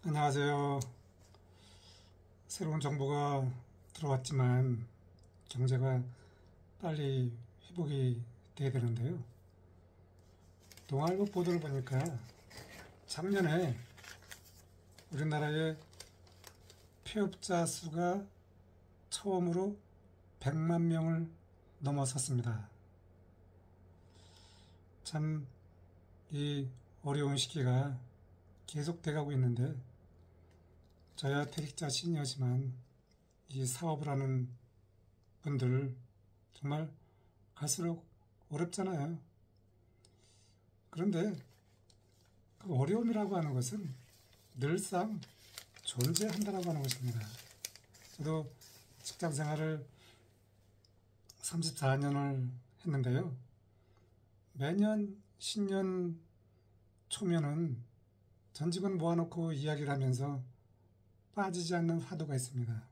안녕하세요. 새로운 정보가 들어왔지만 경제가 빨리 회복이 돼야 되는데요. 동아일보 보도를 보니까 작년에 우리나라의 폐업자 수가 처음으로 100만 명을 넘어섰습니다. 참 이 어려운 시기가 계속돼 가고 있는데 저야 퇴직자 시니어지만 이 사업을 하는 분들 정말 갈수록 어렵잖아요. 그런데 그 어려움이라고 하는 것은 늘상 존재한다라고 하는 것입니다. 저도 직장 생활을 34년을 했는데요. 매년 신년 초면은 전 직원 모아놓고 이야기를 하면서 빠지지 않는 화두가 있습니다.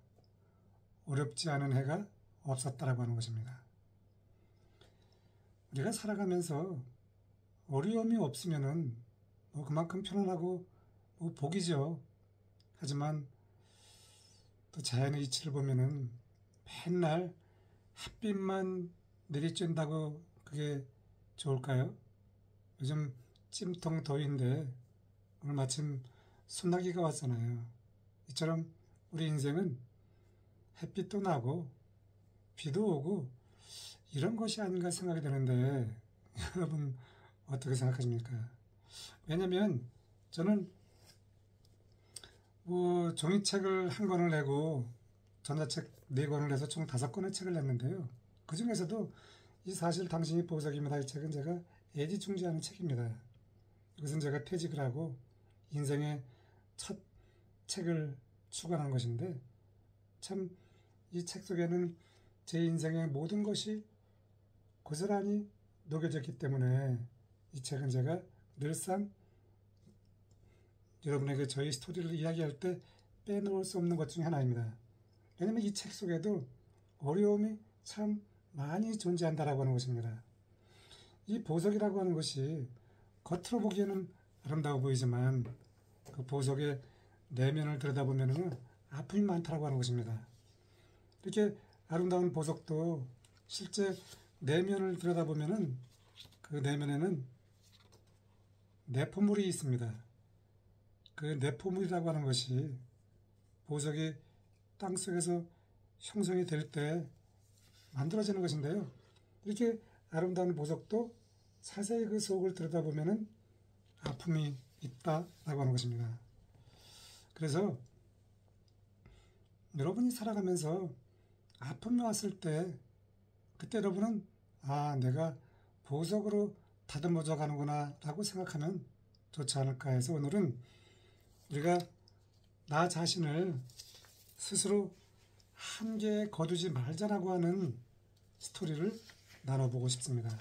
어렵지 않은 해가 없었다라고 하는 것입니다. 우리가 살아가면서 어려움이 없으면은 그만큼 편안하고 복이죠. 하지만 또 자연의 이치를 보면은 맨날 햇빛만 내리쬐다고 그게 좋을까요? 요즘 찜통 더위인데 오늘 마침 소나기가 왔잖아요. 이처럼 우리 인생은 햇빛도 나고 비도 오고 이런 것이 아닌가 생각이 되는데 여러분 어떻게 생각하십니까? 왜냐면 저는 종이책을 한 권을 내고 전자책 4권을 내서 총 5권의 책을 냈는데요. 그 중에서도 이 사실 당신이 보석입니다. 이 책은 제가 애지중지하는 책입니다. 이것은 제가 퇴직을 하고 인생의 첫 책을 출간한 것인데 참 이 책 속에는 제 인생의 모든 것이 고스란히 녹여져 있기 때문에 이 책은 제가 늘상 여러분에게 저희 스토리를 이야기할 때 빼놓을 수 없는 것 중에 하나입니다. 왜냐하면 이 책 속에도 어려움이 참 많이 존재한다라고 하는 것입니다. 이 보석이라고 하는 것이 겉으로 보기에는 아름다워 보이지만 그 보석의 내면을 들여다보면 아픔이 많다라고 하는 것입니다. 이렇게 아름다운 보석도 실제 내면을 들여다보면 그 내면에는 내포물이 있습니다. 그 내포물이라고 하는 것이 보석이 땅속에서 형성이 될 때 만들어지는 것인데요. 이렇게 아름다운 보석도 자세히 그 속을 들여다보면 아픔이 있다라고 하는 것입니다. 그래서 여러분이 살아가면서 아픔이 왔을 때 그때 여러분은 내가 보석으로 다듬어져 가는구나 라고 생각하면 좋지 않을까 해서 오늘은 우리가 나 자신을 스스로 한계에 거두지 말자라고 하는 스토리를 나눠보고 싶습니다.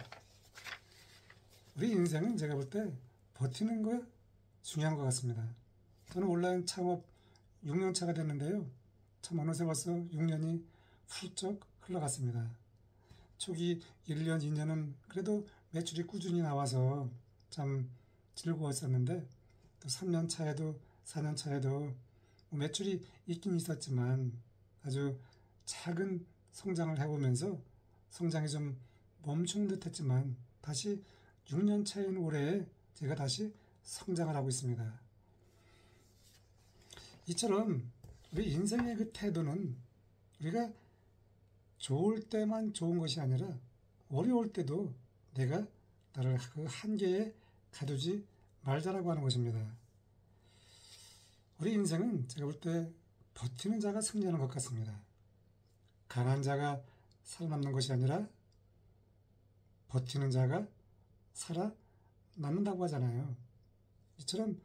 우리 인생은 제가 볼 때 버티는 거 중요한 것 같습니다. 저는 온라인 창업 6년 차가 됐는데요. 참 어느새 벌써 6년이 훌쩍 흘러갔습니다. 초기 1년, 2년은 그래도 매출이 꾸준히 나와서 참 즐거웠었는데 또 3년 차에도 4년 차에도 매출이 있긴 있었지만 아주 작은 성장을 해보면서 성장이 좀 멈춘 듯 했지만 다시 6년 차인 올해에 제가 다시 성장을 하고 있습니다. 이처럼 우리 인생의 그 태도는 우리가 좋을 때만 좋은 것이 아니라 어려울 때도 내가 나를 그 한계에 가두지 말자라고 하는 것입니다. 우리 인생은 제가 볼 때 버티는 자가 승리하는 것 같습니다. 강한 자가 살아남는 것이 아니라 버티는 자가 살아남는다고 하잖아요. 이처럼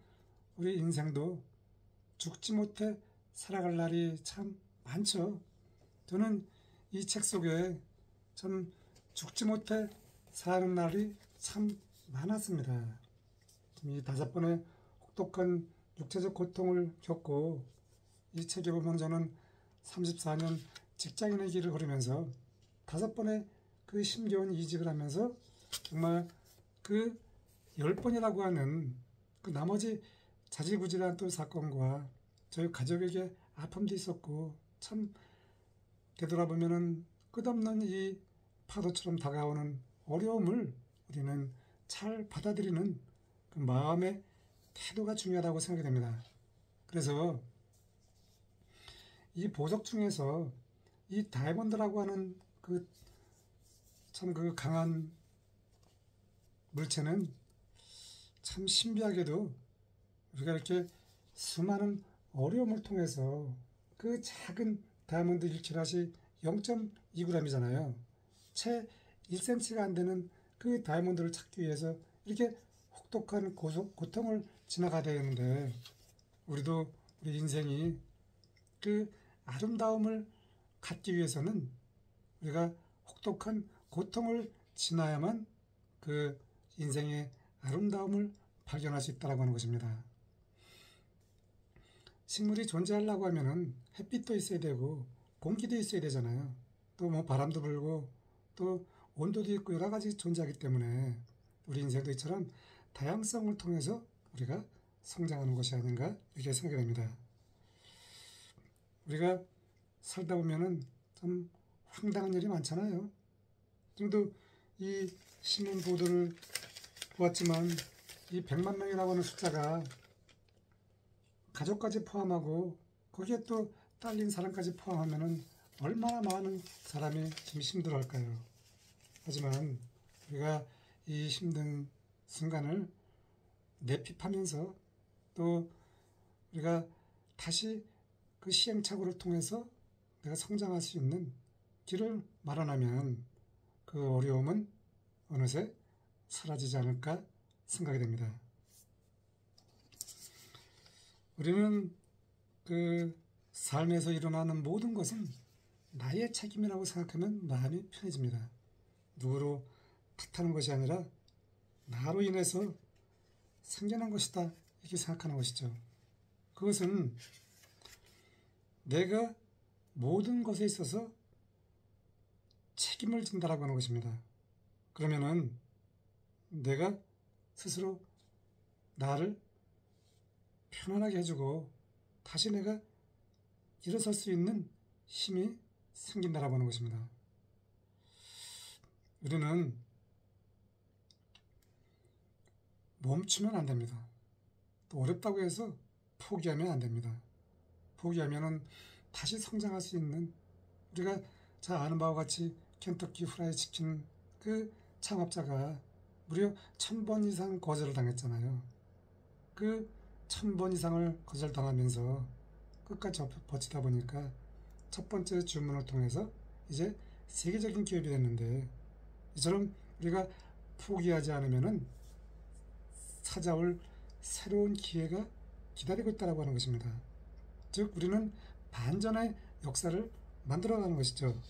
우리 인생도 죽지 못해 살아갈 날이 참 많죠. 저는 이 책 속에 참 죽지 못해 사는 날이 참 많았습니다. 이 5번의 혹독한 육체적 고통을 겪고 이 책에 보면 저는 34년 직장인의 길을 걸으면서 5번의 그 힘겨운 이직을 하면서 정말 그 10번이라고 하는 그 나머지 자지부지한 또 사건과 저희 가족에게 아픔도 있었고, 참 되돌아보면은 끝없는 이 파도처럼 다가오는 어려움을 우리는 잘 받아들이는 그 마음의 태도가 중요하다고 생각이 됩니다. 그래서 이 보석 중에서 이 다이아몬드라고 하는 그 강한 물체는 참 신비하게도 우리가 이렇게 수많은 어려움을 통해서 그 작은 다이아몬드 1킬럿이 0.2g이잖아요. 채 1cm가 안 되는 그 다이아몬드를 찾기 위해서 이렇게 혹독한 고통을 지나가야 되는데, 우리도 우리 인생이 그 아름다움을 갖기 위해서는 우리가 혹독한 고통을 지나야만 그 인생의 아름다움을 발견할 수 있다고 하는 것입니다. 식물이 존재하려고 하면은 햇빛도 있어야 되고 공기도 있어야 되잖아요. 또 뭐 바람도 불고 또 온도도 있고 여러 가지 존재하기 때문에 우리 인생도 이처럼 다양성을 통해서 우리가 성장하는 것이 아닌가 이렇게 생각이 됩니다. 우리가 살다 보면은 참 황당한 일이 많잖아요. 지금도 이 신문 보도를 보았지만 이 100만 명이라고 하는 숫자가 가족까지 포함하고 거기에 또 딸린 사람까지 포함하면은 얼마나 많은 사람이 지금 힘들어할까요? 하지만 우리가 이 힘든 순간을 내핍하면서 또 우리가 다시 그 시행착오를 통해서 내가 성장할 수 있는 길을 마련하면 그 어려움은 어느새 사라지지 않을까 생각이 됩니다. 우리는 그 삶에서 일어나는 모든 것은 나의 책임이라고 생각하면 마음이 편해집니다. 누구로 탓하는 것이 아니라 나로 인해서 생겨난 것이다 이렇게 생각하는 것이죠. 그것은 내가 모든 것에 있어서 책임을 진다라고 하는 것입니다. 그러면은 내가 스스로 나를 편안하게 해주고 다시 내가 일어설 수 있는 힘이 생긴다라고 하는 것입니다. 우리는 멈추면 안 됩니다. 또 어렵다고 해서 포기하면 안 됩니다. 포기하면은 다시 성장할 수 있는, 우리가 잘 아는 바와 같이 켄터키 프라이 치킨 그 창업자가 무려 1000번 이상 거절을 당했잖아요. 그 1000번 이상을 거절당하면서 끝까지 버티다 보니까 첫 번째 주문을 통해서 이제 세계적인 기업이 됐는데, 이처럼 우리가 포기하지 않으면은 찾아올 새로운 기회가 기다리고 있다고 하는 것입니다. 즉 우리는 반전의 역사를 만들어가는 것이죠.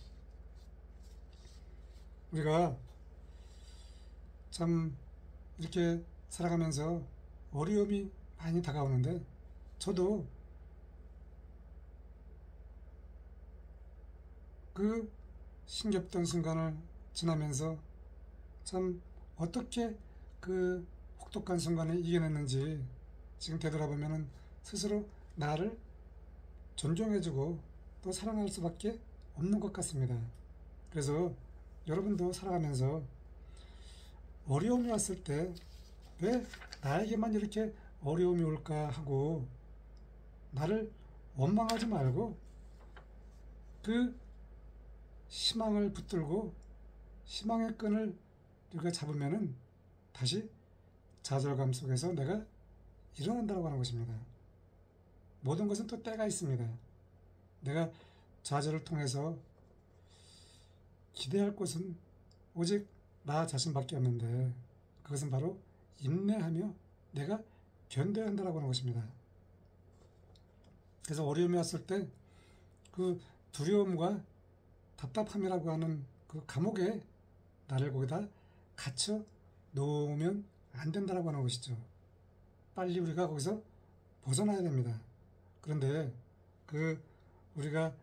우리가 참 이렇게 살아가면서 어려움이 많이 다가오는데, 저도 그 힘겹던 순간을 지나면서 참 어떻게 그 혹독한 순간을 이겨냈는지 지금 되돌아보면 스스로 나를 존중해주고 또 사랑할 수밖에 없는 것 같습니다. 그래서 여러분도 살아가면서 어려움이 왔을 때 왜 나에게만 이렇게 어려움이 올까 하고 나를 원망하지 말고 그 희망을 붙들고 희망의 끈을 우리가 잡으면은 다시 좌절감 속에서 내가 일어난다고 하는 것입니다. 모든 것은 또 때가 있습니다. 내가 좌절을 통해서 기대할 것은 오직 나 자신밖에 없는데, 그것은 바로 인내하며 내가 견뎌야 한다고 하는 것입니다. 그래서 어려움이 왔을 때 그 두려움과 답답함이라고 하는 그 감옥에 나를 거기다 갇혀 놓으면 안 된다고 하는 것이죠. 빨리 우리가 거기서 벗어나야 됩니다. 그런데 그 우리가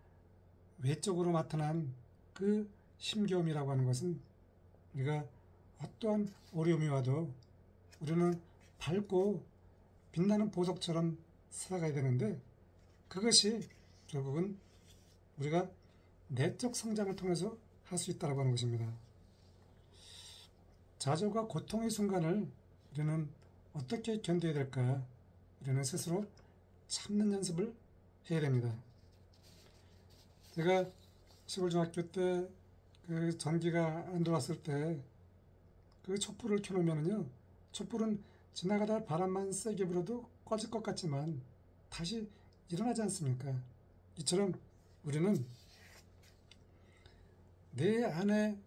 외적으로 나타난 그 힘겨움이라고 하는 것은 우리가 어떠한 어려움이 와도 우리는 밝고 빛나는 보석처럼 살아가야 되는데 그것이 결국은 우리가 내적 성장을 통해서 할 수 있다고 하는 것입니다. 좌절과 고통의 순간을 우리는 어떻게 견뎌야 될까? 우리는 스스로 참는 연습을 해야 됩니다. 제가 시골 중학교 때 그 전기가 안 들어왔을 때 그 촛불을 켜놓으면요, 촛불은 지나가다 바람만 세게 불어도 꺼질 것 같지만 다시 일어나지 않습니까? 이처럼 우리는 내 안에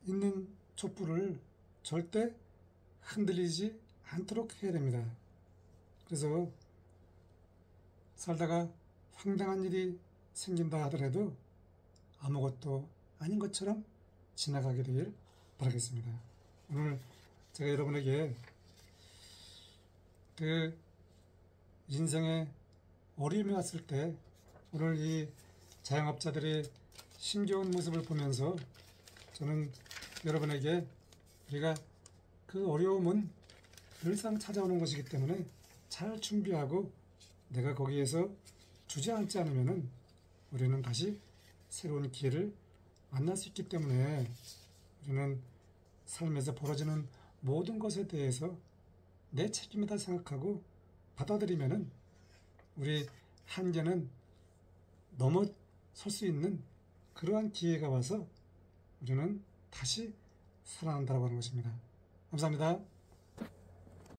있는 촛불을 절대 흔들리지 않도록 해야 됩니다. 그래서 살다가 황당한 일이 생긴다 하더라도 아무것도 아닌 것처럼 지나가게 되길 바라겠습니다. 오늘 제가 여러분에게 그 인생에 어려움이 왔을 때 오늘 이 자영업자들의 힘겨운 모습을 보면서 저는 여러분에게 우리가 그 어려움은 늘상 찾아오는 것이기 때문에 잘 준비하고 내가 거기에서 주저앉지 않으면은 우리는 다시 새로운 기회를 만날 수 있기 때문에 우리는 삶에서 벌어지는 모든 것에 대해서 내 책임이다 생각하고 받아들이면은 우리 한계는 넘어설 수 있는 그러한 기회가 와서 우리는 다시 살아난다고 하는 것입니다. 감사합니다.